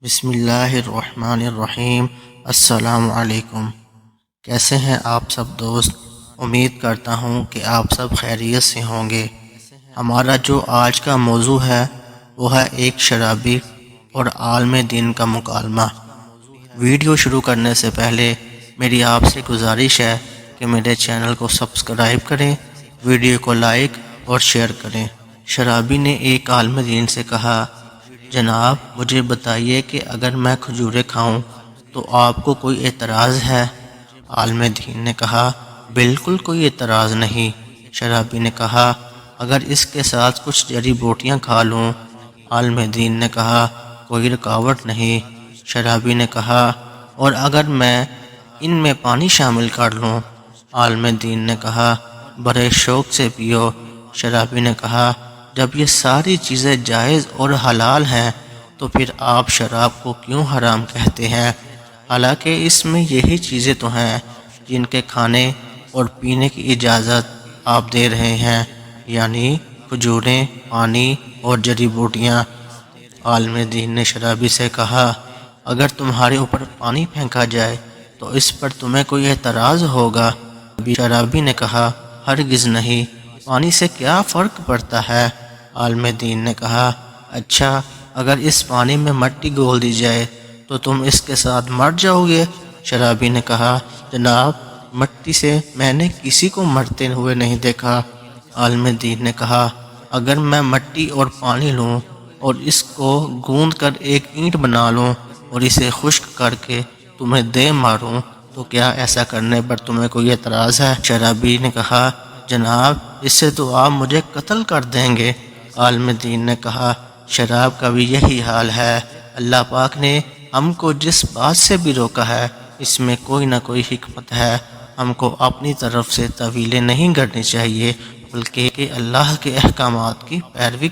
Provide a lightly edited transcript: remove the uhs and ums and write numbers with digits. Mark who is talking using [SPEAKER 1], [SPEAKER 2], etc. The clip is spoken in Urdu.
[SPEAKER 1] بسم اللہ الرحمن الرحیم۔ السلام علیکم۔ کیسے ہیں آپ سب دوست؟ امید کرتا ہوں کہ آپ سب خیریت سے ہوں گے۔ ہمارا جو آج کا موضوع ہے وہ ہے ایک شرابی اور عالم دین کا مکالمہ۔ ویڈیو شروع کرنے سے پہلے میری آپ سے گزارش ہے کہ میرے چینل کو سبسکرائب کریں، ویڈیو کو لائک اور شیئر کریں۔ شرابی نے ایک عالم دین سے کہا، جناب مجھے بتائیے کہ اگر میں کھجوریں کھاؤں تو آپ کو کوئی اعتراض ہے؟ عالم دین نے کہا، بالکل کوئی اعتراض نہیں۔ شرابی نے کہا، اگر اس کے ساتھ کچھ جڑی بوٹیاں کھا لوں؟ عالم دین نے کہا، کوئی رکاوٹ نہیں۔ شرابی نے کہا، اور اگر میں ان میں پانی شامل کر لوں؟ عالم دین نے کہا، بڑے شوق سے پیو۔ شرابی نے کہا، جب یہ ساری چیزیں جائز اور حلال ہیں تو پھر آپ شراب کو کیوں حرام کہتے ہیں؟ حالانکہ اس میں یہی چیزیں تو ہیں جن کے کھانے اور پینے کی اجازت آپ دے رہے ہیں، یعنی کھجوریں، پانی اور جڑی بوٹیاں۔ عالم دین نے شرابی سے کہا، اگر تمہارے اوپر پانی پھینکا جائے تو اس پر تمہیں کوئی اعتراض ہوگا؟ شرابی نے کہا، ہرگز نہیں، پانی سے کیا فرق پڑتا ہے؟ عالم دین نے کہا، اچھا اگر اس پانی میں مٹی گھول دی جائے تو تم اس کے ساتھ مر جاؤ گے؟ شرابی نے کہا، جناب مٹی سے میں نے کسی کو مرتے ہوئے نہیں دیکھا۔ عالم دین نے کہا، اگر میں مٹی اور پانی لوں اور اس کو گوندھ کر ایک اینٹ بنا لوں اور اسے خشک کر کے تمہیں دے ماروں تو کیا ایسا کرنے پر تمہیں کوئی اعتراض ہے؟ شرابی نے کہا، جناب اس سے تو آپ مجھے قتل کر دیں گے۔ عالم دین نے کہا، شراب کا بھی یہی حال ہے۔ اللہ پاک نے ہم کو جس بات سے بھی روکا ہے اس میں کوئی نہ کوئی حکمت ہے۔ ہم کو اپنی طرف سے طویلیں نہیں کرنی چاہیے بلکہ اللہ کے احکامات کی پیروی